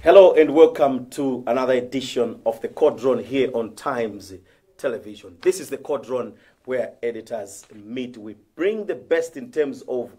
Hello and welcome to another edition of the Cauldron here on Times Television. This is the Cauldron where editors meet. We bring the best in terms of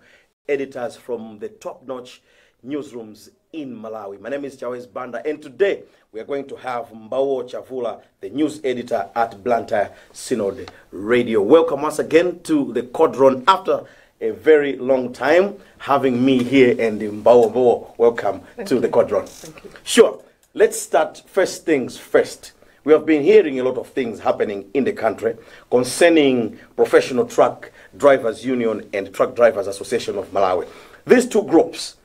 editors from the top-notch newsrooms in Malawi. My name is Chawes Banda, and today we are going to have Mbawo Chavula, the news editor at Blantyre Synod Radio. Welcome once again to the Cauldron after a very long time having me here, and Mbawo, welcome to the Cauldron. Thank you. Sure. Let's start first things first. We have been hearing a lot of things happening in the country concerning Professional Truck Drivers Union and Truck Drivers Association of Malawi. These two groups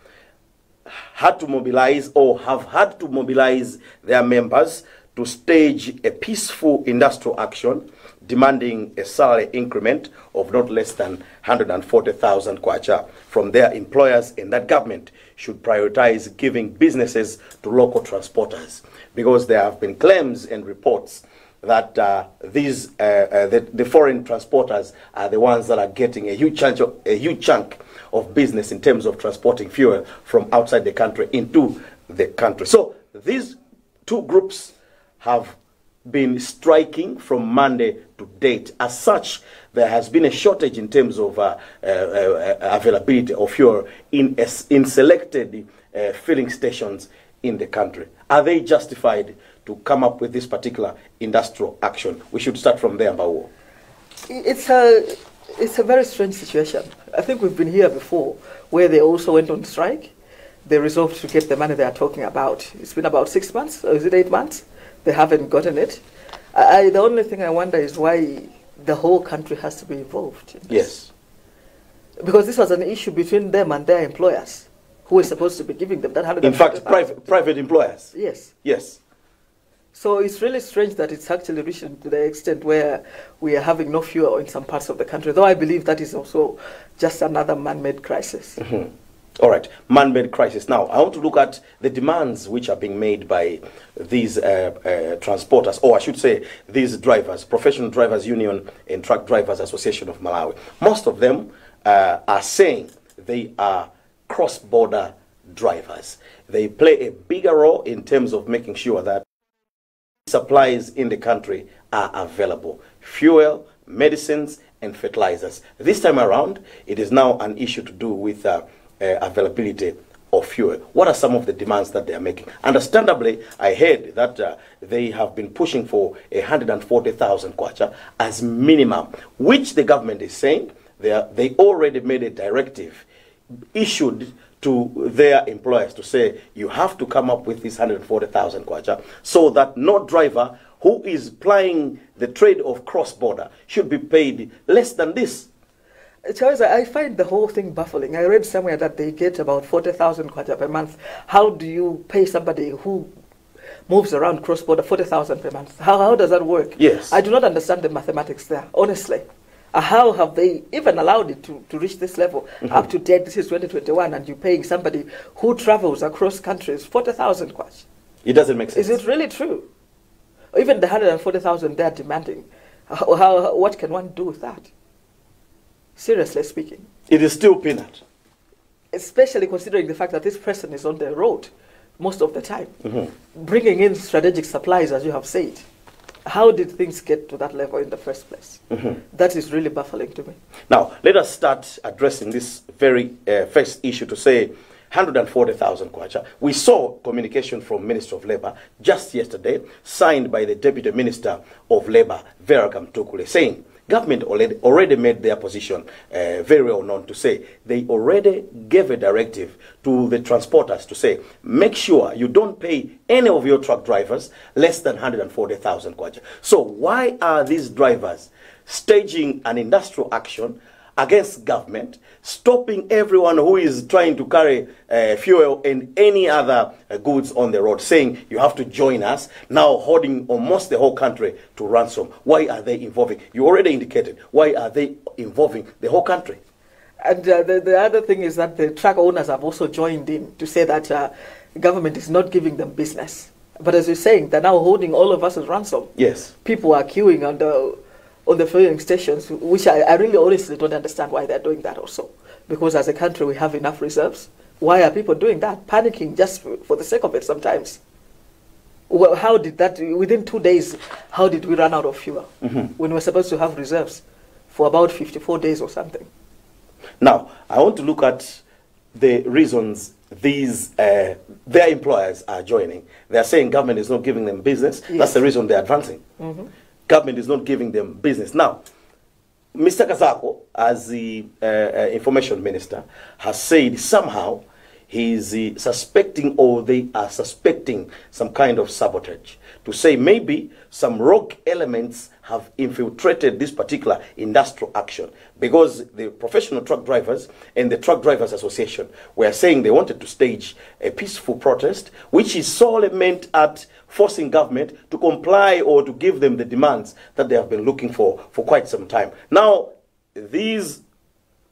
had to mobilize or have had to mobilize their members to stage a peaceful industrial action demanding a salary increment of not less than 140,000 kwacha from their employers, and that government should prioritize giving businesses to local transporters, because there have been claims and reports that the foreign transporters are the ones that are getting a huge chunk of business in terms of transporting fuel from outside the country into the country. So these two groups have been striking from Monday to date. As such, there has been a shortage in terms of availability of fuel in selected filling stations in the country. Are they justified to come up with this particular industrial action? We should start from there, Mbawo. It's a very strange situation. I think we've been here before, where they also went on strike. They resolved to get the money they are talking about. It's been about 6 months, or is it 8 months? They haven't gotten it. The only thing I wonder is why the whole country has to be involved in this. Yes. Because this was an issue between them and their employers, who were supposed to be giving them that 100. In fact, private employers. Yes. Yes. So it's really strange that it's actually reaching to the extent where we are having no fuel in some parts of the country, though I believe that is also just another man-made crisis. Mm-hmm. All right, man-made crisis. Now, I want to look at the demands which are being made by these transporters, or I should say these drivers, Professional Drivers Union and Truck Drivers Association of Malawi. Most of them are saying they are cross-border drivers. They play a bigger role in terms of making sure that supplies in the country are available. Fuel, medicines, and fertilizers. This time around, it is now an issue to do with availability of fuel. What are some of the demands that they are making? Understandably, I heard that they have been pushing for 140,000 kwacha as minimum, which the government is saying they already made a directive issued to their employers to say you have to come up with this 140,000 kwacha, so that no driver who is plying the trade of cross-border should be paid less than this. Charles, I find the whole thing baffling. I read somewhere that they get about 40,000 kwacha per month. How do you pay somebody who moves around cross-border 40,000 per month? How does that work? Yes. I do not understand the mathematics there, honestly. How have they even allowed it to reach this level? Mm-hmm. Up to date, this is 2021, and you're paying somebody who travels across countries 40,000 kwacha. It doesn't make sense. Is it really true? Even the 140,000 they're demanding, what can one do with that? Seriously speaking. It is still peanut. Especially considering the fact that this person is on the road most of the time, bringing in strategic supplies, as you have said. How did things get to that level in the first place? That is really baffling to me. Now, let us start addressing this very first issue to say 140,000 kwacha. We saw communication from Minister of Labour just yesterday, signed by the Deputy Minister of Labour, Verakam Tukule, saying government already made their position very well known, to say they already gave a directive to the transporters to say, make sure you don't pay any of your truck drivers less than 140,000 kwacha. So why are these drivers staging an industrial action against government, stopping everyone who is trying to carry fuel and any other goods on the road, saying you have to join us, now holding almost the whole country to ransom? Why are they involving? You already indicated. Why are they involving the whole country? And the other thing is that the truck owners have also joined in to say that the government is not giving them business. But as you're saying, they're now holding all of us as ransom. Yes. People are queuing on the filling stations, which I really honestly don't understand why they're doing that also. because as a country we have enough reserves. Why are people doing that? Panicking just for the sake of it sometimes. Well, how did that, within 2 days, how did we run out of fuel when we're supposed to have reserves for about 54 days or something? Now, I want to look at the reasons these their employers are joining. They are saying government is not giving them business. Yes. That's the reason they're advancing. Government is not giving them business. Now, Mr. Kazako, as the information minister, has said somehow he's suspecting, or they are suspecting, some kind of sabotage, to say maybe some rogue elements have infiltrated this particular industrial action, because the professional truck drivers and the Truck Drivers Association were saying they wanted to stage a peaceful protest, which is solely meant at forcing government to comply or to give them the demands that they have been looking for quite some time. Now, these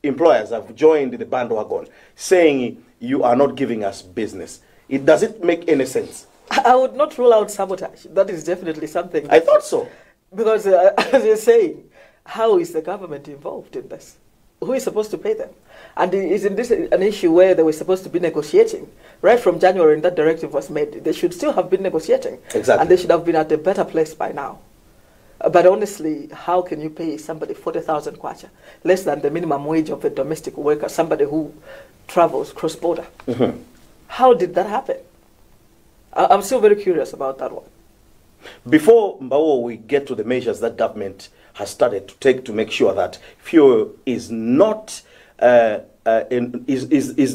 employers have joined the bandwagon, saying you are not giving us business. Does it make any sense? I would not rule out sabotage. That is definitely something. I thought so. Because as you're saying, how is the government involved in this? Who is supposed to pay them? And isn't this an issue where they were supposed to be negotiating? Right from January when that directive was made, they should still have been negotiating. Exactly. And they should have been at a better place by now. But honestly, how can you pay somebody 40,000 kwacha, less than the minimum wage of a domestic worker, somebody who travels cross-border? How did that happen? I'm still very curious about that one. Before, Mbawo, we get to the measures that government has started to take to make sure that fuel is not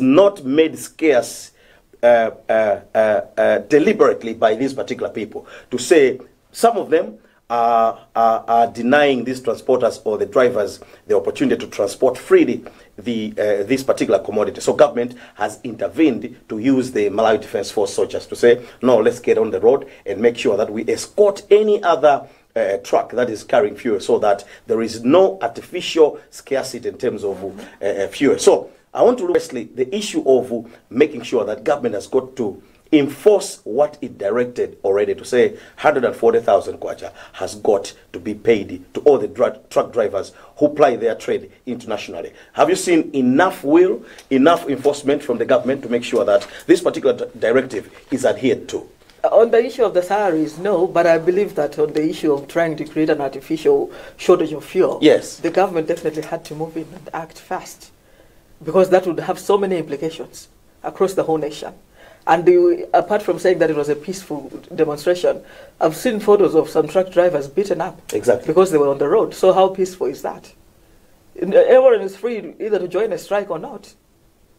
not made scarce deliberately by these particular people, to say some of them are denying these transporters or the drivers the opportunity to transport freely this particular commodity. So government has intervened to use the Malawi Defense Force soldiers to say, no, let's get on the road and make sure that we escort any other truck that is carrying fuel, so that there is no artificial scarcity in terms of fuel. So I want to look firstly the issue of making sure that government has got to enforce what it directed already, to say 140,000 kwacha has got to be paid to all the truck drivers who ply their trade internationally. Have you seen enough will, enough enforcement from the government to make sure that this particular directive is adhered to? On the issue of the salaries, no, but I believe that on the issue of trying to create an artificial shortage of fuel, yes, the government definitely had to move in and act fast, because that would have so many implications across the whole nation. And apart from saying that it was a peaceful demonstration, I've seen photos of some truck drivers beaten up. Exactly. Because they were on the road. So how peaceful is that? Everyone is free either to join a strike or not.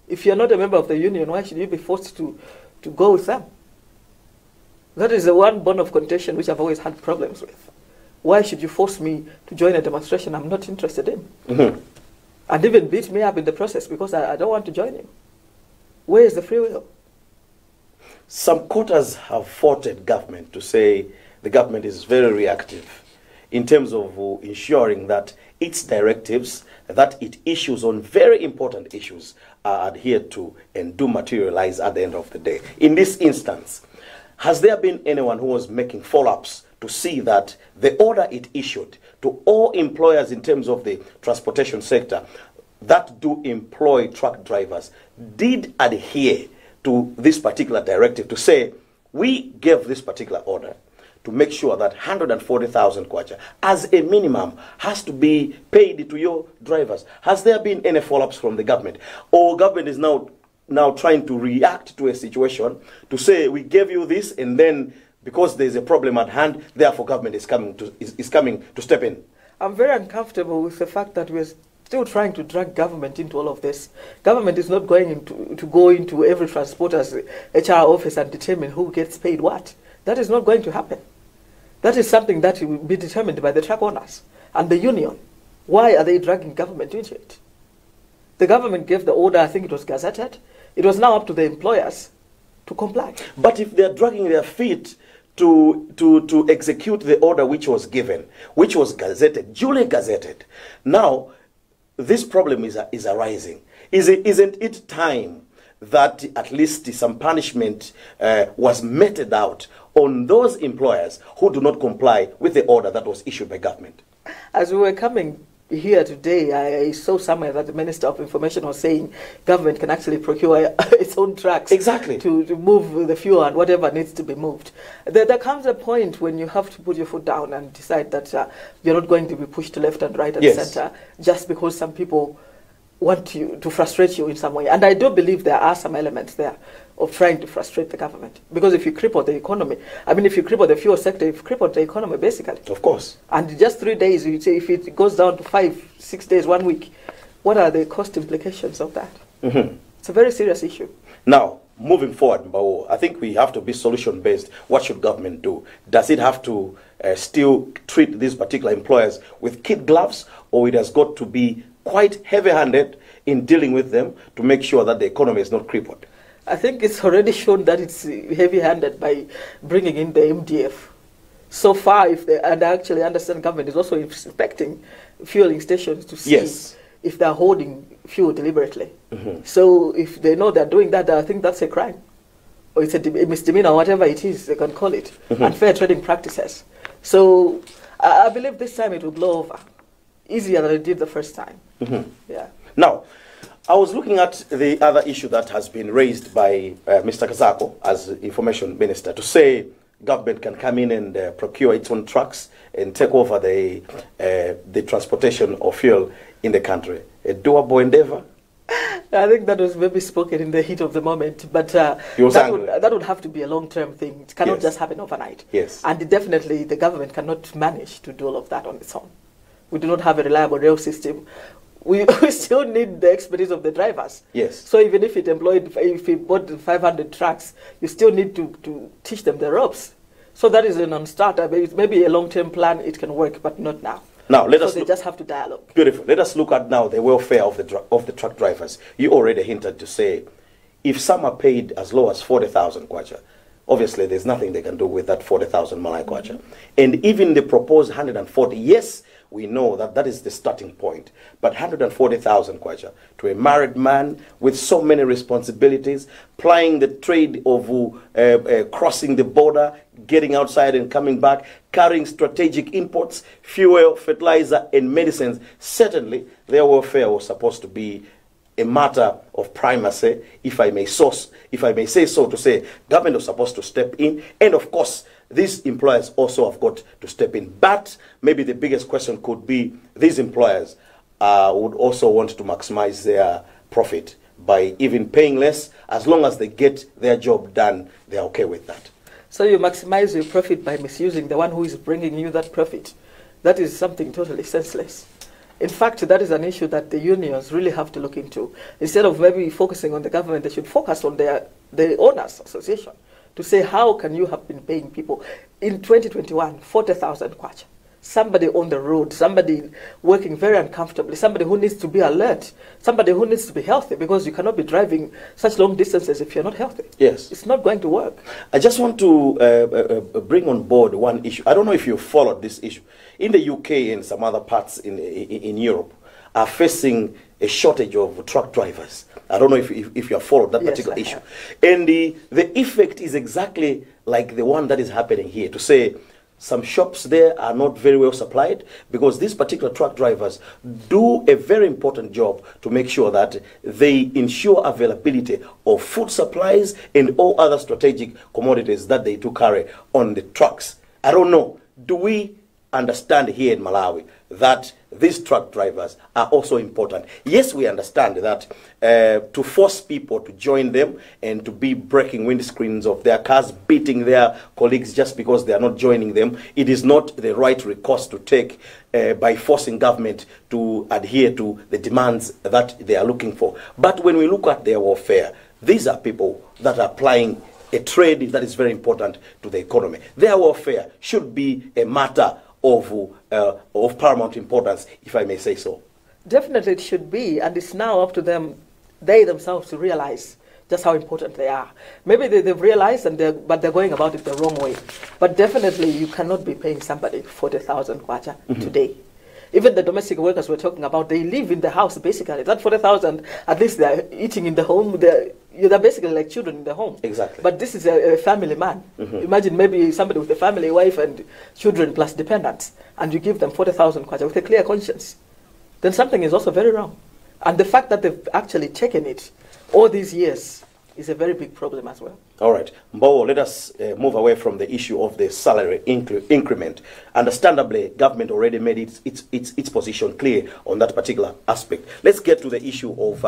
If you're not a member of the union, why should you be forced to go with them? That is the one bone of contention which I've always had problems with. Why should you force me to join a demonstration I'm not interested in? And even beat me up in the process because I don't want to join you? Where is the free will? Some quarters have faulted government to say the government is very reactive in terms of ensuring that its directives that it issues on very important issues are adhered to and do materialize at the end of the day. In this instance, has there been anyone who was making follow-ups to see that the order it issued to all employers in terms of the transportation sector that do employ truck drivers did adhere to this particular directive, to say we gave this particular order to make sure that 140,000 kwacha as a minimum has to be paid to your drivers? Has there been any follow-ups from the government? Or government is now trying to react to a situation to say we gave you this, and then because there's a problem at hand, therefore government is coming to step in? I'm very uncomfortable with the fact that we're still trying to drag government into all of this. Government is not going to go into every transporter's HR office and determine who gets paid what. That is not going to happen. That is something that will be determined by the truck owners and the union. Why are they dragging government into it? The government gave the order, I think it was gazetted. It was now up to the employers to comply. But if they're dragging their feet to execute the order which was given, which was gazetted, duly gazetted, now this problem is arising. Isn't it time that at least some punishment was meted out on those employers who do not comply with the order that was issued by government? As we were coming here today, I saw somewhere that the Minister of Information was saying government can actually procure its own trucks Exactly. to move the fuel and whatever needs to be moved. There comes a point when you have to put your foot down and decide that you're not going to be pushed left and right and Yes. center just because some people want you to frustrate you in some way. And I do believe there are some elements there of trying to frustrate the government. Because if you cripple the economy, I mean, if you cripple the fuel sector, you've crippled the economy, basically. Of course. And just 3 days, you say if it goes down to 5, 6 days, 1 week, what are the cost implications of that? Mm-hmm. It's a very serious issue. Now, moving forward, Mbao, I think we have to be solution-based. What should government do? Does it have to still treat these particular employers with kid gloves, or it has got to be quite heavy-handed in dealing with them to make sure that the economy is not crippled? I think it's already shown that it's heavy-handed by bringing in the MDF. So far, and I actually understand government is also inspecting fueling stations to see Yes. if they're holding fuel deliberately. Mm-hmm. So if they know they're doing that, I think that's a crime. Or it's a misdemeanor, whatever it is, they can call it. Mm-hmm. Unfair trading practices. So I believe this time it will blow over. Easier than it did the first time. Mm-hmm. Yeah. Now, I was looking at the other issue that has been raised by Mr. Kazako as Information Minister to say government can come in and procure its own trucks and take over the transportation of fuel in the country. A doable endeavor? I think that was maybe spoken in the heat of the moment, but that would have to be a long-term thing. It cannot Yes. just happen overnight. Yes. And definitely the government cannot manage to do all of that on its own. We do not have a reliable rail system. We still need the expertise of the drivers. Yes. So even if it bought 500 trucks, you still need to teach them the ropes. So that is a non-starter. Maybe a long-term plan, it can work, but not now. Now, they just have to dialogue. Beautiful. Let us look at now the welfare of the truck drivers. You already hinted to say, if some are paid as low as 40,000 kwacha, obviously there's nothing they can do with that 40,000 Malay kwacha. And even the proposed 140, yes, we know that that is the starting point. But 140,000 kwacha to a married man with so many responsibilities, plying the trade of crossing the border, getting outside and coming back, carrying strategic imports, fuel, fertilizer, and medicines. Certainly, their welfare was supposed to be a matter of primacy, if I may say so to say. Government was supposed to step in, and of course, these employers also have got to step in. But maybe the biggest question could be, these employers would also want to maximize their profit by even paying less. As long as they get their job done, they're okay with that. So you maximize your profit by misusing the one who is bringing you that profit. That is something totally senseless. In fact, that is an issue that the unions really have to look into. Instead of maybe focusing on the government, they should focus on the owners association to say, how can you have been paying people in 2021 40,000 kwacha? Somebody on the road, somebody working very uncomfortably, somebody who needs to be alert, somebody who needs to be healthy, because you cannot be driving such long distances if you're not healthy. Yes. It's not going to work. I just want to bring on board one issue. I don't know if you followed this issue. In the UK and some other parts in Europe are facing a shortage of truck drivers. I don't know if you have followed that particular issue. And the effect is exactly like the one that is happening here, to say some shops there are not very well supplied, because these particular truck drivers do a very important job to make sure that they ensure availability of food supplies and all other strategic commodities that they do carry on the trucks. I don't know, do we understand here in Malawi that these truck drivers are also important? Yes, we understand that to force people to join them and to be breaking windscreens of their cars, beating their colleagues just because they are not joining them, it is not the right recourse to take by forcing government to adhere to the demands that they are looking for. But when we look at their welfare, these are people that are applying a trade that is very important to the economy. Their welfare should be a matter of paramount importance, if I may say so. Definitely it should be, and it's now up to them, they themselves, to realize just how important they are. Maybe they've realized, but they're going about it the wrong way. But definitely you cannot be paying somebody 40,000 kwacha today. Even the domestic workers we're talking about, they live in the house basically. That 40,000, at least they're eating in the home. They're basically like children in the home. Exactly. But this is a family man. Imagine maybe somebody with a family, wife and children plus dependents, and you give them 40,000 kwacha with a clear conscience. then something is also very wrong. And the fact that they've actually taken it all these years is a very big problem as well. All right. Mbowo, let us move away from the issue of the salary increment. Understandably, government already made its position clear on that particular aspect. Let's get to the issue of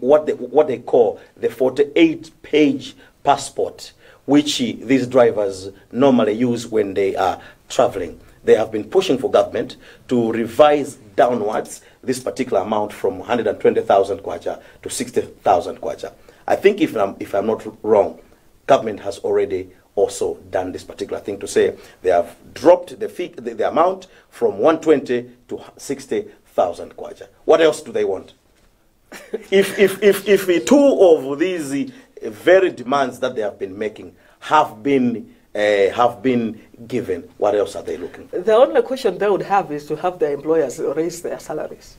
what they call the 48-page passport, which these drivers normally use when they are traveling. They have been pushing for government to revise downwards this particular amount from 120,000 kwacha to 60,000 kwacha. I think if I'm not wrong, government has already also done this particular thing to say they have dropped the amount from 120 to 60,000 kwacha. What else do they want? if two of these very demands that they have been making have been given, what else are they looking for? The only question they would have is to have their employers raise their salaries.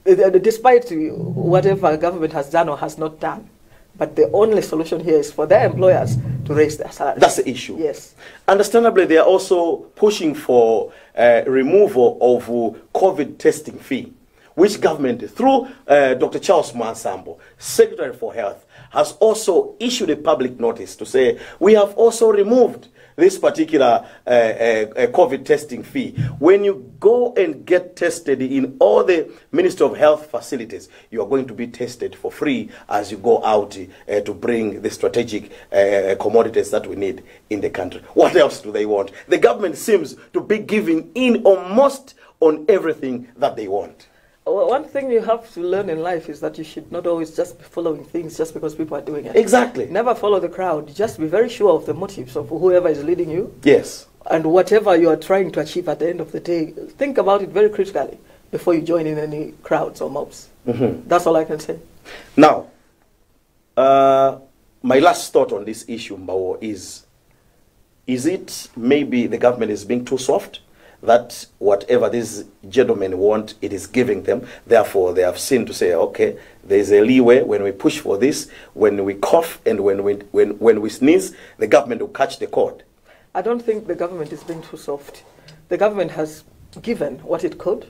Despite whatever government has done or has not done, but the only solution here is for their employers to raise their salaries. That's the issue. Yes. Understandably, they are also pushing for removal of COVID testing fee, which government, through Dr. Charles Mwansambo, Secretary for Health, has also issued a public notice to say, we have also removed this particular COVID testing fee. When you go and get tested in all the Ministry of Health facilities, you are going to be tested for free as you go out to bring the strategic commodities that we need in the country. What else do they want? The government seems to be giving in almost on everything that they want. One thing you have to learn in life is that you should not always just be following things just because people are doing it. Exactly. Never follow the crowd. Just be very sure of the motives of whoever is leading you. Yes. And whatever you are trying to achieve at the end of the day, think about it very critically before you join in any crowds or mobs. Mm-hmm. That's all I can say. Now, my last thought on this issue, Mbawo, is it maybe the government is being too soft? That whatever these gentlemen want, it is giving them. Therefore, they have seen to say, okay, there is a leeway when we push for this, when we cough and when we sneeze, the government will catch the cord. I don't think the government is being too soft. The government has given what it could,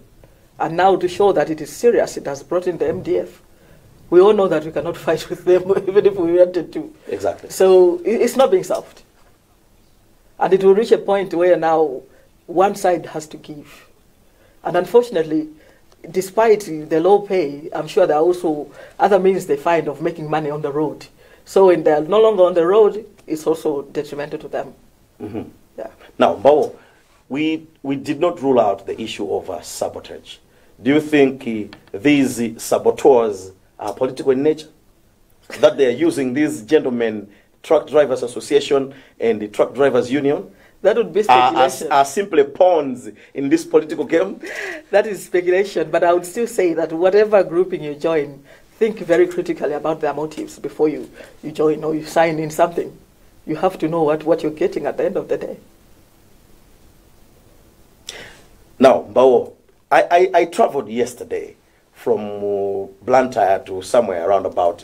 and now to show that it is serious, it has brought in the MDF. We all know that we cannot fight with them, even if we wanted to. Exactly. So it's not being soft. And it will reach a point where now one side has to give. And unfortunately, despite the low pay, I'm sure there are also other means they find of making money on the road. So when they're no longer on the road, it's also detrimental to them. Mm-hmm. Yeah. Now, Mbawo, we did not rule out the issue of sabotage. Do you think these saboteurs are political in nature? That they are using these gentlemen, Truck Drivers Association and the Truck Drivers Union, that would be speculation. Are simply pawns in this political game? That is speculation, but I would still say that whatever grouping you join, think very critically about their motives before you join or you sign in something. You have to know what you're getting at the end of the day. Now, Mbawo, I traveled yesterday from Blantyre to somewhere around about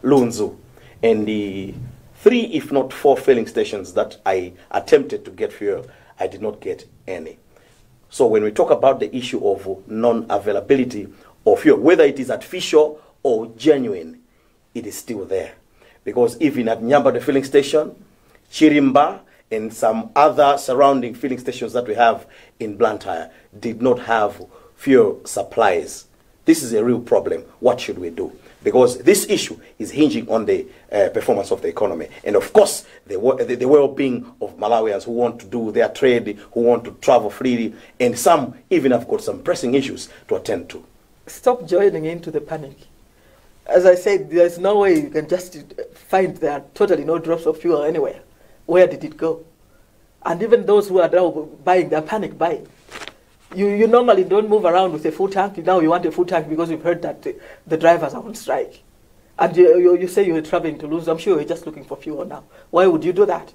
Lunzu, and the 3, if not 4 filling stations that I attempted to get fuel, I did not get any. So when we talk about the issue of non-availability of fuel, whether it is artificial or genuine, it is still there. Because even at Nyamba, the filling station, Chirimba, and some other surrounding filling stations that we have in Blantyre did not have fuel supplies. This is a real problem. What should we do? Because this issue is hinging on the performance of the economy. And of course, the well-being of Malawians who want to do their trade, who want to travel freely, and some even have got some pressing issues to attend to. Stop joining into the panic. As I said, there's no way you can just find there are totally no drops of fuel anywhere. Where did it go? And even those who are now buying, they're panic buying. You normally don't move around with a full tank. Now you want a full tank because you've heard that the drivers are on strike. And you say you're traveling to Lunzu. I'm sure you're just looking for fuel now. Why would you do that?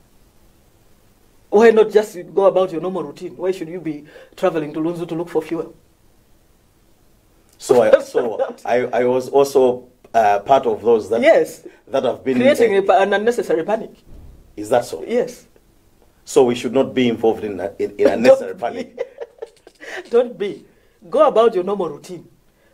Why not just go about your normal routine? Why should you be traveling to Lunzu to look for fuel? So I was also part of those that, yes, that have been creating an unnecessary panic. Is that so? Yes. So we should not be involved in unnecessary panic. Don't be. Go about your normal routine.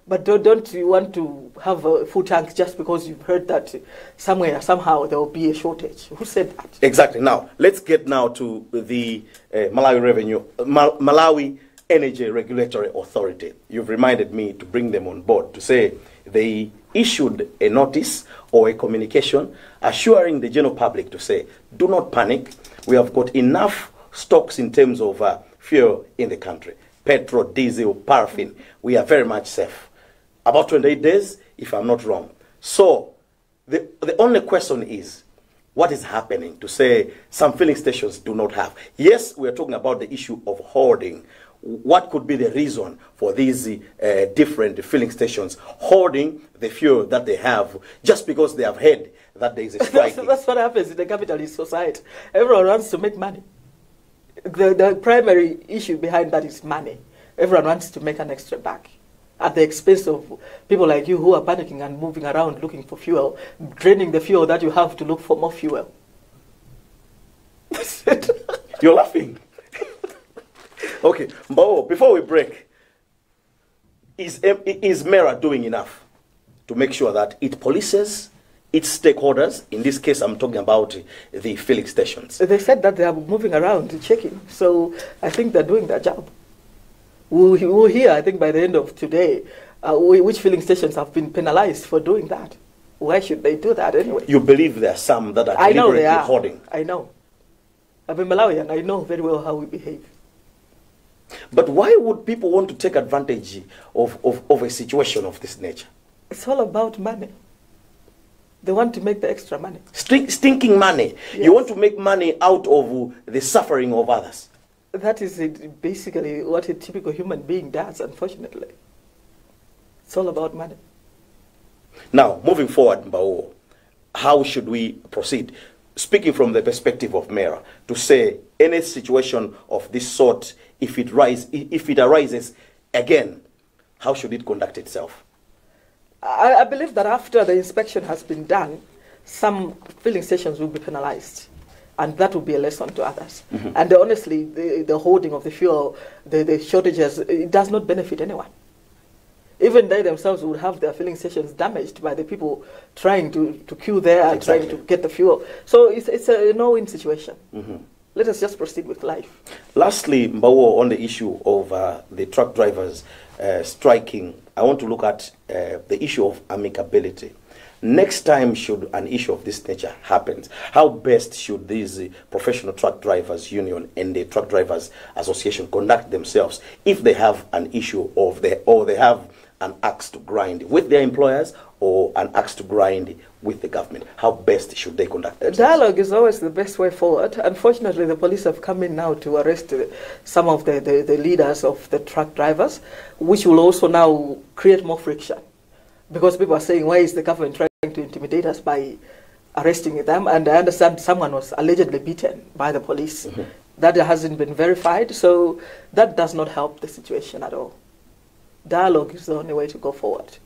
But don't you want to have a full tank just because you've heard that somewhere, somehow, there will be a shortage? Who said that? Exactly. Now, let's get now to the Malawi Energy Regulatory Authority. You've reminded me to bring them on board to say they issued a notice or a communication assuring the general public to say, do not panic. We have got enough stocks in terms of fuel in the country. Petrol, diesel, paraffin. We are very much safe. About 28 days, if I'm not wrong. So, the only question is, what is happening to say some filling stations do not have? Yes, we are talking about the issue of hoarding. What could be the reason for these different filling stations hoarding the fuel that they have just because they have heard that there is a strike? That's what happens in the capitalist society. Everyone wants to make money. The primary issue behind that is money. Everyone wants to make an extra buck at the expense of people like you who are panicking and moving around looking for fuel, draining the fuel that you have to look for more fuel. You're laughing. Okay, Mbao, before we break, is MERA doing enough to make sure that it polices its stakeholders? In this case, I'm talking about the filling stations. They said that they are moving around checking, so I think they're doing their job. We'll hear, I think, by the end of today, which filling stations have been penalized for doing that. Why should they do that anyway? You believe there are some that are deliberately hoarding? I know. I'm a Malawian. I know very well how we behave. But why would people want to take advantage of a situation of this nature? It's all about money. They want to make the extra money. Stinking money. Yes. You want to make money out of the suffering of others. That is basically what a typical human being does, unfortunately. It's all about money. Now, moving forward, Mbao, how should we proceed? Speaking from the perspective of MERA, to say any situation of this sort, if it arises again, how should it conduct itself? I believe that after the inspection has been done, some filling stations will be penalized. And that will be a lesson to others. Mm-hmm. And honestly, the hoarding of the fuel, the shortages, it does not benefit anyone. Even they themselves would have their filling stations damaged by the people trying to queue there and trying to get the fuel. So it's a no-win situation. Mm-hmm. Let us just proceed with life. Lastly, Mbao, on the issue of the truck drivers striking, I want to look at the issue of amicability. Next time, should an issue of this nature happen, how best should these professional truck drivers union and the truck drivers association conduct themselves if they have an issue or they have an axe to grind with their employers or an axe to grind with the government? How best should they conduct themselves? Dialogue is always the best way forward. Unfortunately, the police have come in now to arrest some of the leaders of the truck drivers, which will also now create more friction. Because people are saying, why is the government trying to intimidate us by arresting them? And I understand someone was allegedly beaten by the police. Mm-hmm. That hasn't been verified, so that does not help the situation at all. Dialogue is the only way to go forward.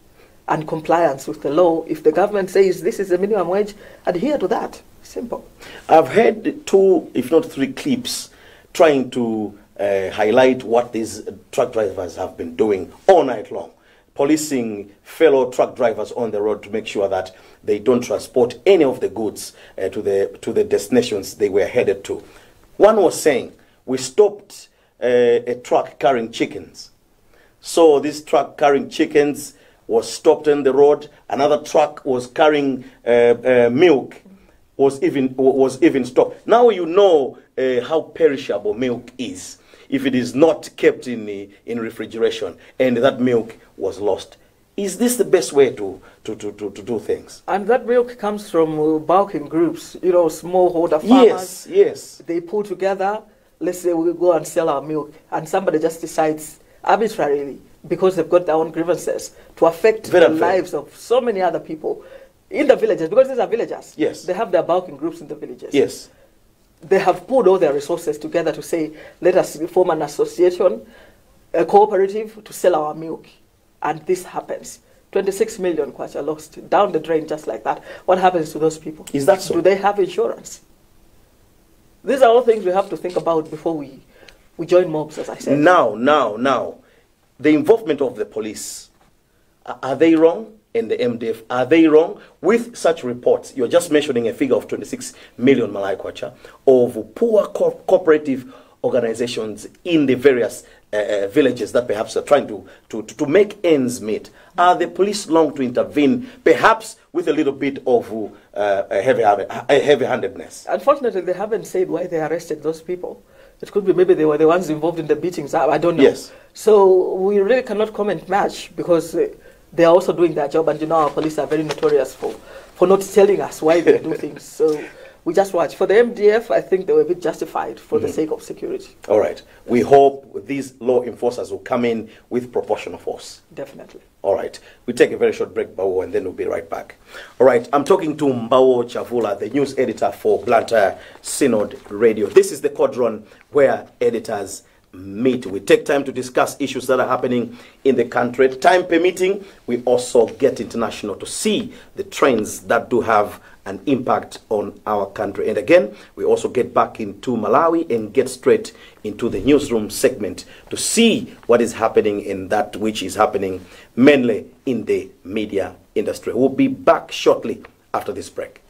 And compliance with the law. If the government says this is the minimum wage, adhere to that. Simple. I've heard 2, if not 3 clips trying to highlight what these truck drivers have been doing all night long. Policing fellow truck drivers on the road to make sure that they don't transport any of the goods to the destinations they were headed to. One was saying, we stopped a truck carrying chickens. So this truck carrying chickens was stopped on the road. Another truck was carrying milk, was even stopped. Now you know how perishable milk is if it is not kept in refrigeration, and that milk was lost. Is this the best way to do things? And that milk comes from bulking groups, smallholder farmers. Yes, yes. They pull together, let's say we go and sell our milk, and somebody just decides arbitrarily, because they've got their own grievances, to affect the lives of so many other people in the villages, because these are villagers. Yes. They have their bulking groups in the villages. Yes. They have pulled all their resources together to say, let us form an association, a cooperative, to sell our milk. And this happens. 26 million kwacha lost down the drain just like that. What happens to those people? Is that so? Do they have insurance? These are all things we have to think about before we join mobs, as I said. Now, the involvement of the police, are they wrong? And the MDF, are they wrong with such reports? You're just mentioning a figure of 26 million Malai Kwacha of poor cooperative organizations in the various villages that perhaps are trying to make ends meet. Are the police wrong to intervene, perhaps with a little bit of heavy-handedness? Unfortunately, they haven't said why they arrested those people. It could be maybe they were the ones involved in the beatings. I don't know. Yes. So we really cannot comment much because they are also doing their job, and you know our police are very notorious for not telling us why they do things. So we just watch. For the MDF, I think they were a bit justified for the sake of security. All right. We hope these law enforcers will come in with proportional force. Definitely. All right. We take a very short break, Mbawo, and then we'll be right back. All right. I'm talking to Mbawo Chavula, the news editor for Blantyre Synod Radio. This is the Cauldron where editors meet. We take time to discuss issues that are happening in the country. Time permitting, we also get international to see the trends that do have an impact on our country. And again, we also get back into Malawi and get straight into the newsroom segment to see what is happening in that which is happening mainly in the media industry. We'll be back shortly after this break.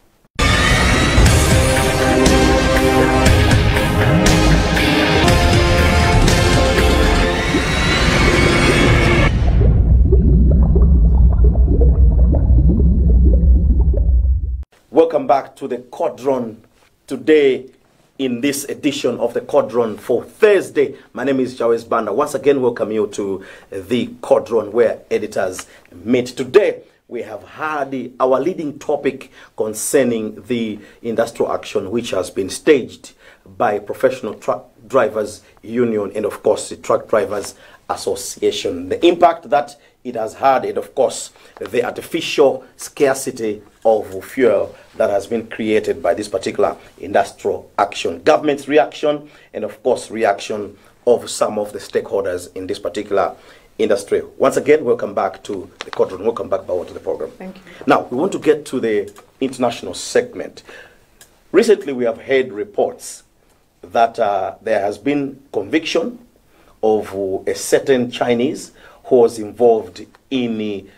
Welcome back to the Cauldron today in this edition of the Cauldron for Thursday. My name is Jawes Banda. Once again, welcome you to the Cauldron where editors meet. Today, we have had our leading topic concerning the industrial action which has been staged by Professional Truck Drivers Union and, of course, the Truck Drivers Association. The impact that it has had, and of course, the artificial scarcity of fuel that has been created by this particular industrial action. Government's reaction, and of course, reaction of some of the stakeholders in this particular industry. Once again, welcome back to the Cauldron. Welcome back, Bawa, to the program. Thank you. Now, we want to get to the international segment. Recently, we have heard reports that there has been conviction of a certain Chinese who was involved in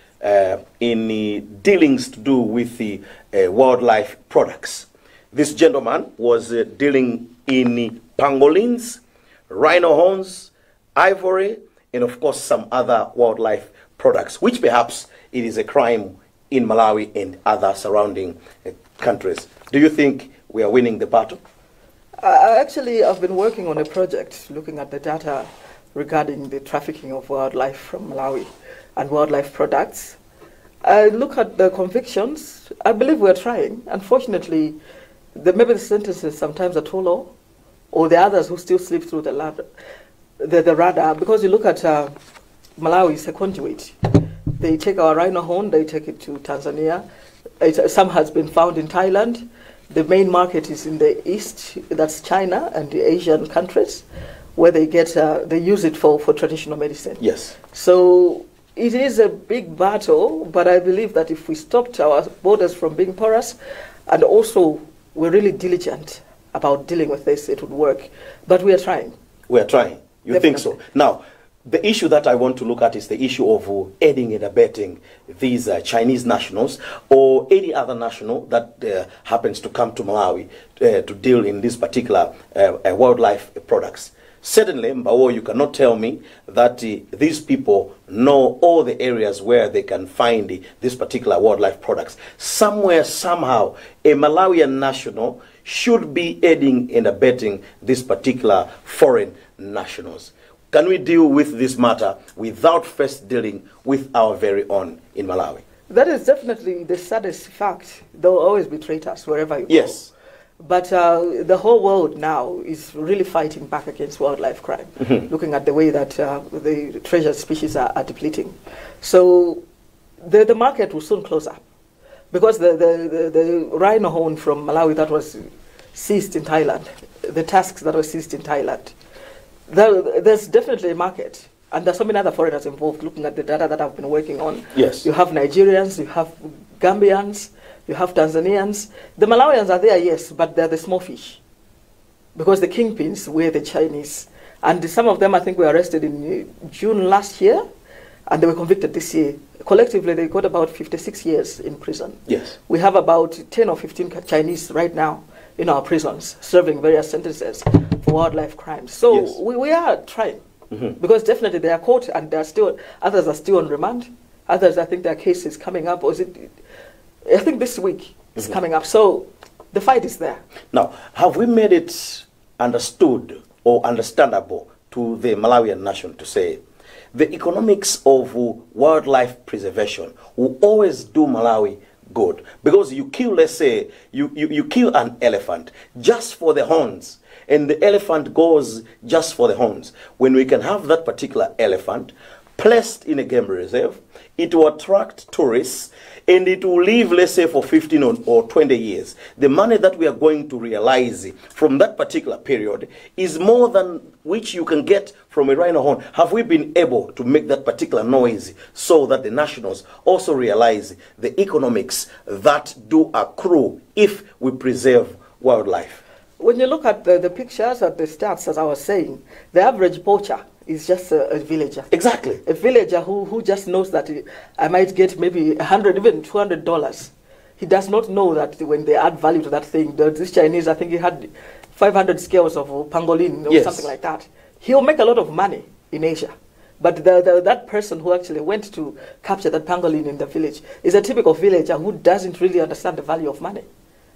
dealings to do with the wildlife products. This gentleman was dealing in pangolins, rhino horns, ivory, and of course some other wildlife products, which perhaps it is a crime in Malawi and other surrounding countries. Do you think we are winning the battle? Actually, I've been working on a project looking at the data regarding the trafficking of wildlife from Malawi and wildlife products. I look at the convictions. I believe we're trying. Unfortunately, maybe the sentences sometimes are too low, or the others who still slip through the radar. Because you look at Malawi, it's a conduit. They take our rhino horn, they take it to Tanzania. Some has been found in Thailand. The main market is in the east, that's China and the Asian countries, where they get they use it for traditional medicine. Yes. So it is a big battle, but I believe that if we stopped our borders from being porous, and also we're really diligent about dealing with this, it would work. But we are trying. We are trying. You Definitely. Think so? Now, the issue that I want to look at is the issue of aiding and abetting these Chinese nationals or any other national that happens to come to Malawi to deal in these particular wildlife products. Certainly, Mbawo, you cannot tell me that these people know all the areas where they can find these particular wildlife products. Somewhere, somehow, a Malawian national should be aiding and abetting these particular foreign nationals. Can we deal with this matter without first dealing with our very own in Malawi? That is definitely the saddest fact. There will always be traitors wherever you go. Yes. But the whole world now is really fighting back against wildlife crime, looking at the way that the treasured species are depleting. So the market will soon close up. Because the rhino horn from Malawi that was seized in Thailand, the tusks that were seized in Thailand, there's definitely a market. And there's so many other foreigners involved, looking at the data that I've been working on. Yes. You have Nigerians, you have Gambians, you have Tanzanians. The Malawians are there, yes, but they're the small fish. Because the kingpins were the Chinese And some of them, I think, were arrested in June last year, and they were convicted this year. Collectively, they got about 56 years in prison. Yes. We have about 10 or 15 Chinese right now in our prisons, serving various sentences for wildlife crimes. So yes. we are trying, because definitely they are caught, and there are still, others are still on remand. Others, I think their case is coming up, or is it, I think this week is coming up. So the fight is there. Now, have we made it understood or understandable to the Malawian nation to say the economics of wildlife preservation will always do Malawi good? Because you kill, let's say, you kill an elephant just for the horns, and the elephant goes just for the horns. When we can have that particular elephant placed in a game reserve, it will attract tourists, and it will live, let's say, for 15 or 20 years. The money that we are going to realize from that particular period is more than which you can get from a rhino horn. Have we been able to make that particular noise so that the nationals also realize the economics that do accrue if we preserve wildlife? When you look at the pictures at the stats, as I was saying, the average poacher is just a villager. Exactly. A villager who just knows that I might get maybe $100, even $200. He does not know that when they add value to that thing, this Chinese, I think he had 500 scales of pangolin or something like that. He'll make a lot of money in Asia. But that person who actually went to capture that pangolin in the village is a typical villager who doesn't really understand the value of money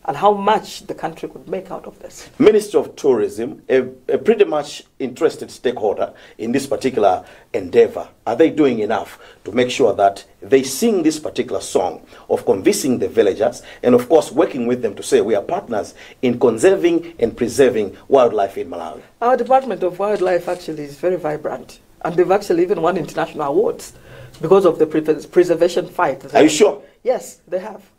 and how much the country could make out of this. Ministry of Tourism, a pretty much interested stakeholder in this particular endeavor, are they doing enough to make sure that they sing this particular song of convincing the villagers and, of course, working with them to say we are partners in conserving and preserving wildlife in Malawi? Our Department of Wildlife actually is very vibrant, and they've actually even won international awards because of the preservation fight. Are you sure? Yes, they have.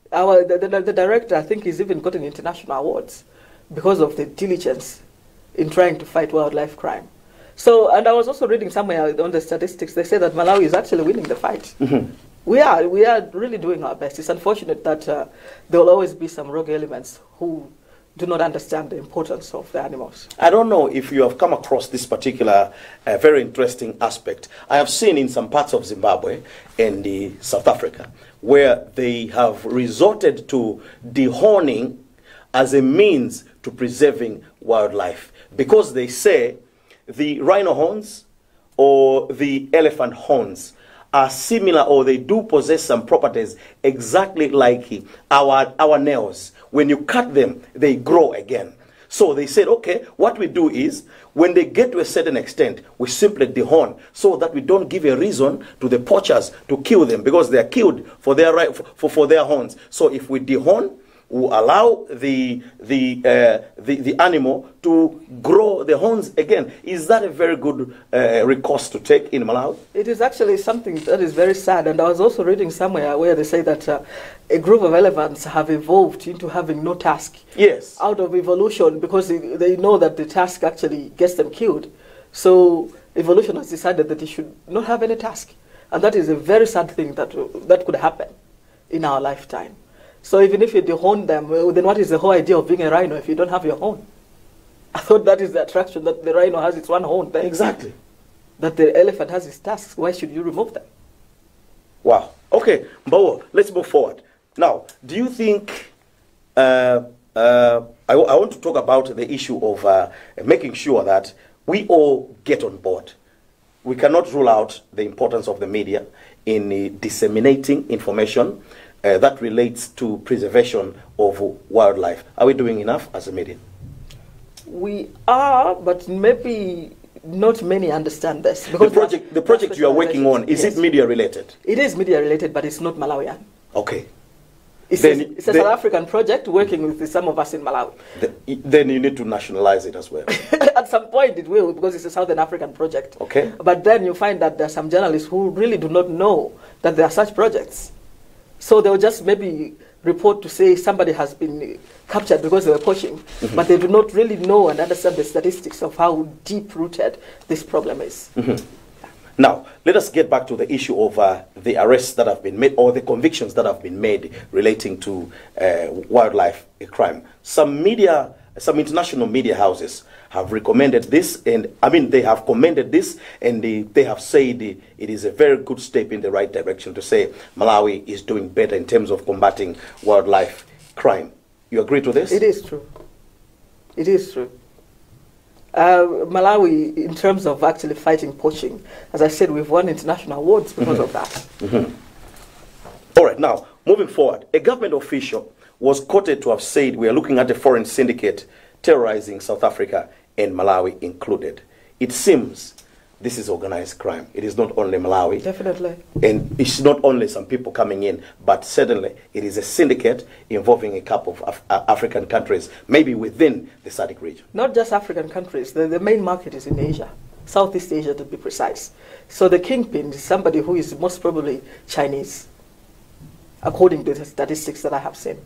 The director, I think, has even gotten international awards because of the diligence in trying to fight wildlife crime. So, and I was also reading somewhere on the statistics, they say that Malawi is actually winning the fight. We are really doing our best. It's unfortunate that there will always be some rogue elements who do not understand the importance of the animals. I don't know if you have come across this particular very interesting aspect. I have seen in some parts of Zimbabwe and South Africa where they have resorted to dehorning as a means to preserving wildlife, because they say the rhino horns or the elephant horns are similar, or they do possess some properties exactly like our nails. When you cut them, they grow again. So they said, okay, what we do is, when they get to a certain extent, we simply dehorn so that we don't give a reason to the poachers to kill them, because they are killed for their for their horns. So if we dehorn, we allow the animal to grow the horns again. Is that a very good recourse to take in Malawi? It is actually something that is very sad. And I was also reading somewhere where they say that a group of elephants have evolved into having no task. Yes. Out of evolution, because they know that the task actually gets them killed. So evolution has decided that they should not have any task. And that is a very sad thing that could happen in our lifetime. So even if you dehorn them, well, then what is the whole idea of being a rhino if you don't have your horn? I thought that is the attraction, that the rhino has its one horn. Exactly. That the elephant has its tusks. Why should you remove them? Wow. Okay, Mbawo, let's move forward. Now, do you think, I want to talk about the issue of making sure that we all get on board. We cannot rule out the importance of the media in disseminating information that relates to preservation of wildlife. Are we doing enough as a media? We are, but maybe not many understand this. The project you are working on, is it media related? It is media related, but it's not Malawian. Okay. It's a South African project working with some of us in Malawi. Then you need to nationalize it as well. At some point it will, because it's a Southern African project. Okay. But then you find that there are some journalists who really do not know that there are such projects. So they'll just maybe report to say somebody has been captured because they were poaching, but they do not really know and understand the statistics of how deep-rooted this problem is. Now, let us get back to the issue of the arrests that have been made, or the convictions that have been made relating to wildlife crime. Some media some international media houses have recommended this, and I mean they have commended this, and they have said it is a very good step in the right direction to say Malawi is doing better in terms of combating wildlife crime. You agree to this? It is true. It is true. Malawi, in terms of actually fighting poaching, as I said, we've won international awards because of that. All right, now, moving forward, a government official was quoted to have said we are looking at a foreign syndicate terrorizing South Africa and Malawi included. It seems this is organized crime. It is not only Malawi. Definitely. And it's not only some people coming in, but certainly it is a syndicate involving a couple of African countries, maybe within the SADC region. Not just African countries. The main market is in Asia, Southeast Asia to be precise. So the kingpin is somebody who is most probably Chinese, according to the statistics that I have seen.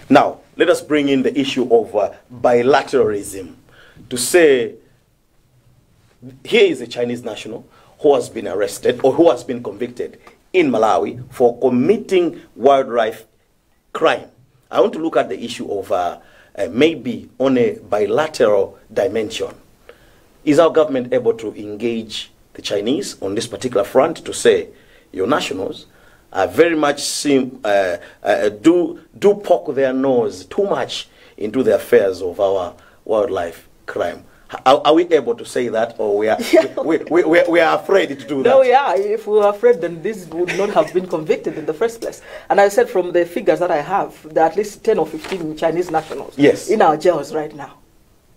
Now, let us bring in the issue of bilateralism to say, here is a Chinese national who has been arrested or who has been convicted in Malawi for committing wildlife crime. I want to look at the issue of maybe on a bilateral dimension. Is our government able to engage the Chinese on this particular front to say, your nationals very much do poke their nose too much into the affairs of our wildlife crime? Are we able to say that, or we are we are afraid to do that? No, yeah. If we were afraid, then this would not have been convicted in the first place. And I said, from the figures that I have, there are at least 10 or 15 Chinese nationals in our jails right now.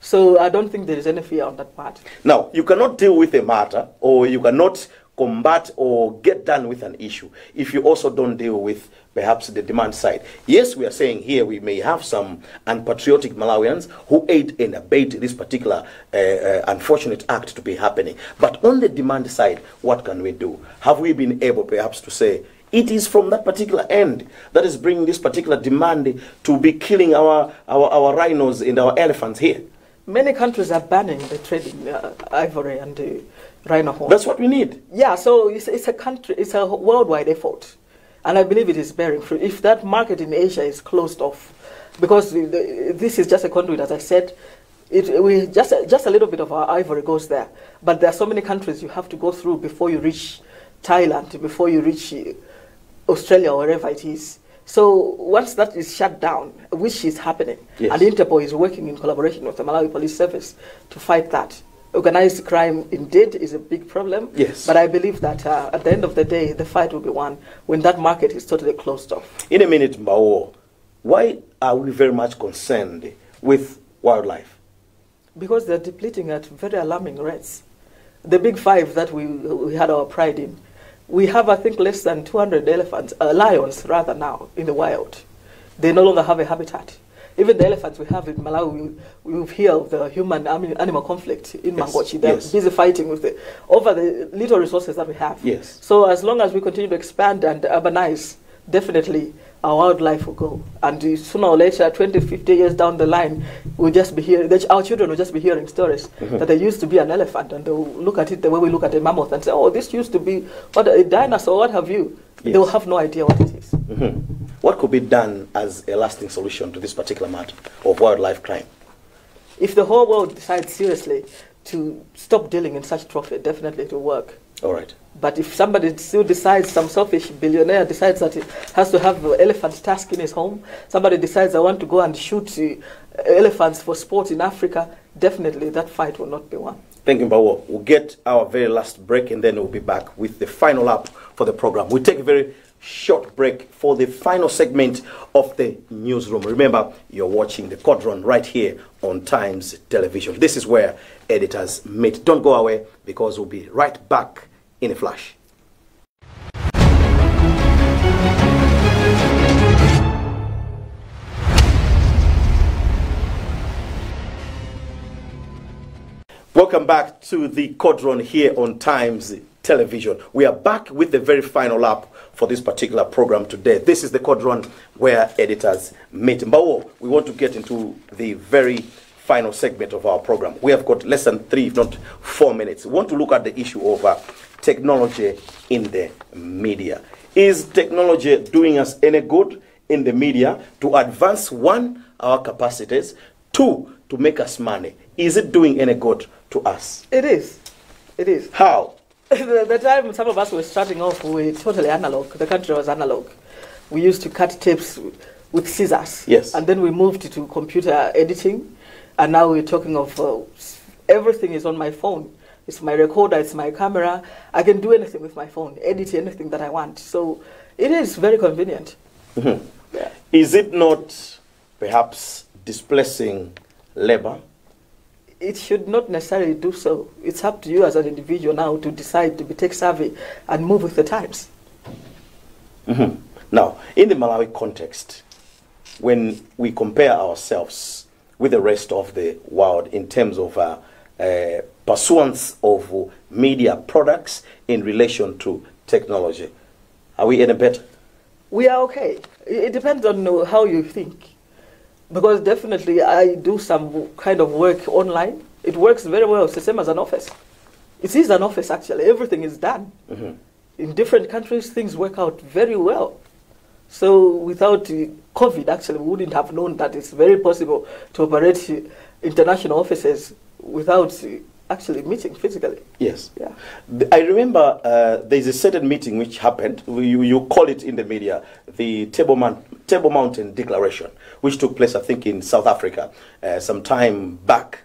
So I don't think there is any fear on that part. Now, you cannot deal with a matter, or you cannot combat or get done with an issue if you also don't deal with perhaps the demand side. Yes, we are saying here we may have some unpatriotic Malawians who aid and abet this particular unfortunate act to be happening. But on the demand side, what can we do? Have we been able perhaps to say, it is from that particular end that is bringing this particular demand to be killing our rhinos and our elephants here? Many countries are banning the trading ivory and rhino horn. That's what we need. Yeah, so it's a worldwide effort. And I believe it is bearing fruit. If that market in Asia is closed off, because this is just a conduit, as I said, just a little bit of our ivory goes there. But there are so many countries you have to go through before you reach Thailand, before you reach Australia, or wherever it is. So once that is shut down, which is happening, and Interpol is working in collaboration with the Malawi Police Service to fight that. Organized crime indeed is a big problem, but I believe that at the end of the day, the fight will be won when that market is totally closed off. In a minute, Mbao, why are we very much concerned with wildlife? Because they're depleting at very alarming rates. The big five that we had our pride in, we have, I think, less than 200 lions rather now in the wild. They no longer have a habitat. Even the elephants we have in Malawi, we hear of the human-animal conflict in Mangochi. They're busy fighting over the little resources that we have. So as long as we continue to expand and urbanize, definitely our wildlife will go. And sooner or later, 20, 50 years down the line, we'll just be hearing, our children will just be hearing stories that there used to be an elephant, and they'll look at it the way we look at a mammoth and say, oh, this used to be a dinosaur, what have you? They'll have no idea what it is. What could be done as a lasting solution to this particular matter of wildlife crime? If the whole world decides seriously to stop dealing in such trophy, definitely it will work. All right. But if somebody still decides, some selfish billionaire decides that he has to have an elephant tusk in his home, somebody decides I want to go and shoot elephants for sport in Africa, definitely that fight will not be won. Thank you, Mbawo. We'll get our very last break, and then we'll be back with the final lap for the program. We'll take a very short break for the final segment of the newsroom. Remember, you're watching the Cauldron right here on Times Television. This is where editors meet. Don't go away, because we'll be right back in a flash. Welcome back to the Cauldron here on Times Television. We are back with the very final lap for this particular program today. This is the Cauldron where editors meet. Mbao, we want to get into the very final segment of our program. We have got less than 3, if not 4 minutes. We want to look at the issue of technology in the media. Is technology doing us any good in the media to advance, 1, our capacities, 2, to make us money, is it doing any good to us? It is. It is. How? The time some of us were starting off, we were totally analog. The country was analog. We used to cut tapes with scissors. Yes. And then we moved to computer editing. And now we're talking of everything is on my phone. It's my recorder, it's my camera. I can do anything with my phone, edit anything that I want. So it is very convenient. Mm-hmm. Yeah. Is it not perhaps displacing labor? It should not necessarily do so. It's up to you as an individual now to decide to be tech savvy and move with the times. Mm-hmm. Now, in the Malawi context, when we compare ourselves with the rest of the world in terms of pursuance of media products in relation to technology, are we any better? We are okay. It depends on how you think. Because definitely I do some kind of work online. It works very well. It's the same as an office. It is an office, actually. Everything is done. Mm-hmm. In different countries, things work out very well. So without COVID, actually, we wouldn't have known that it's very possible to operate international offices without actually meeting physically. Yes. Yeah. I remember there's a certain meeting which happened, you call it in the media, the Table Mountain Declaration, which took place, I think, in South Africa some time back.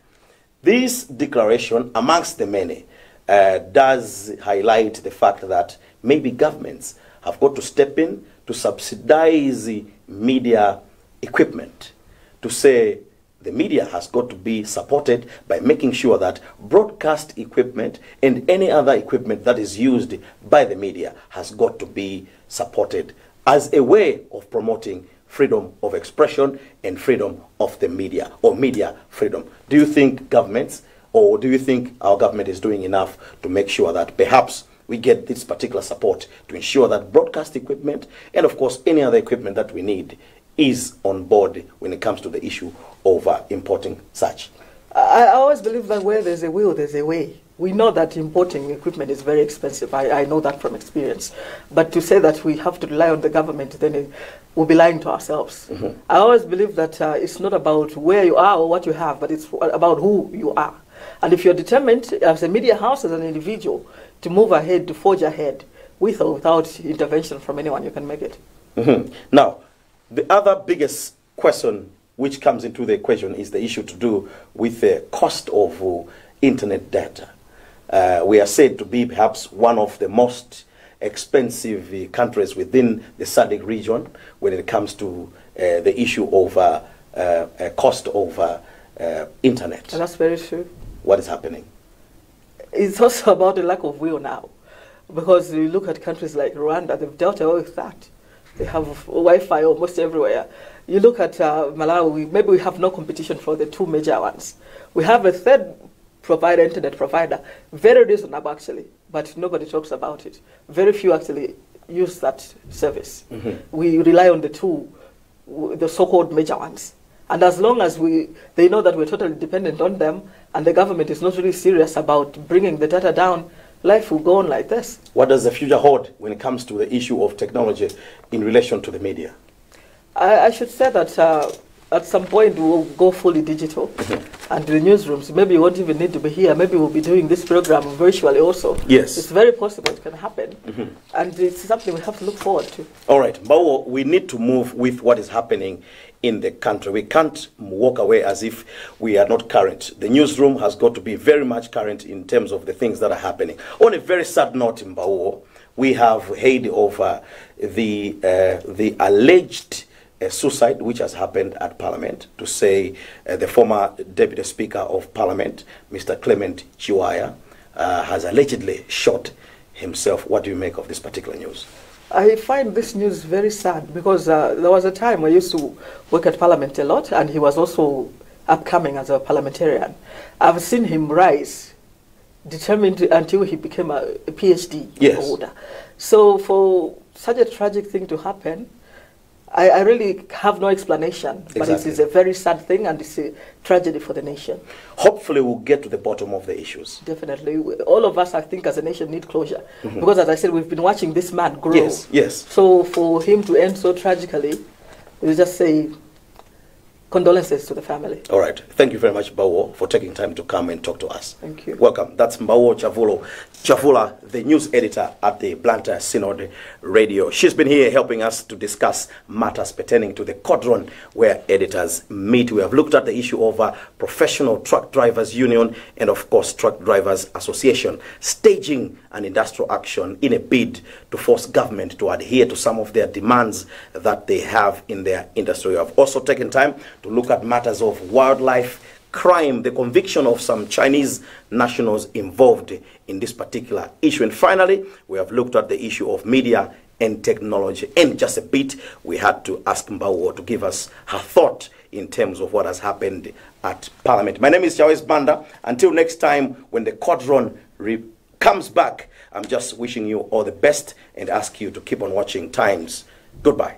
This declaration, amongst the many, does highlight the fact that maybe governments have got to step in to subsidize media equipment, to say the media has got to be supported by making sure that broadcast equipment and any other equipment that is used by the media has got to be supported as a way of promoting freedom of expression and freedom of the media, or media freedom. Do you think governments, or do you think our government is doing enough to make sure that perhaps we get this particular support to ensure that broadcast equipment and, of course, any other equipment that we need is on board when it comes to the issue of importing such? I always believe that where there's a will, there's a way. We know that importing equipment is very expensive. I know that from experience. But to say that we have to rely on the government, then we'll be lying to ourselves. Mm-hmm. I always believe that it's not about where you are or what you have, but it's about who you are. And if you're determined as a media house, as an individual, to move ahead, to forge ahead, with or without intervention from anyone, you can make it. Mm-hmm. Now, the other biggest question which comes into the equation is the issue to do with the cost of internet data. We are said to be perhaps one of the most expensive countries within the SADC region when it comes to the issue of cost of internet. And that's very true. What is happening? It's also about the lack of will now. Because you look at countries like Rwanda, they've dealt away with that. They have Wi-Fi almost everywhere. You look at Malawi, maybe we have no competition for the two major ones. We have a third provider, internet provider, very reasonable actually, but nobody talks about it. Very few actually use that service. Mm-hmm. We rely on the two, the so-called major ones. And as long as they know that we're totally dependent on them, and the government is not really serious about bringing the data down, life will go on like this. What does the future hold when it comes to the issue of technology in relation to the media? I should say that at some point we'll go fully digital. Mm-hmm. And the newsrooms, maybe you won't even need to be here. Maybe we'll be doing this program virtually also. Yes. It's very possible it can happen. Mm-hmm. And it's something we have to look forward to. All right. But we need to move with what is happening in the country. We can't walk away as if we are not current. The newsroom has got to be very much current in terms of the things that are happening. On a very sad note in Bawo, we have heard of the alleged suicide which has happened at Parliament, to say the former Deputy Speaker of Parliament, Mr. Clement Chiwaya, has allegedly shot himself. What do you make of this particular news? I find this news very sad because there was a time I used to work at Parliament a lot, and he was also upcoming as a parliamentarian. I've seen him rise, determined until he became a PhD holder. So for such a tragic thing to happen, I really have no explanation, but it is a very sad thing, and it's a tragedy for the nation. Hopefully we'll get to the bottom of the issues. Definitely. All of us, I think, as a nation need closure. Mm-hmm. Because, as I said, we've been watching this man grow. Yes, yes. So for him to end so tragically, we just say, condolences to the family. All right. Thank you very much, Mbawo, for taking time to come and talk to us. Thank you. Welcome. That's Mbawo Chavula, the news editor at the Blantyre Synod Radio. She's been here helping us to discuss matters pertaining to the Cauldron, where editors meet. We have looked at the issue of Professional Truck Drivers Union and, of course, Truck Drivers Association staging an industrial action in a bid to force government to adhere to some of their demands that they have in their industry. We have also taken time to look at matters of wildlife crime, the conviction of some Chinese nationals involved in this particular issue. And finally, we have looked at the issue of media and technology. And just a bit, we had to ask Mbawo to give us her thought in terms of what has happened at Parliament. My name is Jawes Banda. Until next time, when the Cauldron comes back, I'm just wishing you all the best and ask you to keep on watching Times. Goodbye.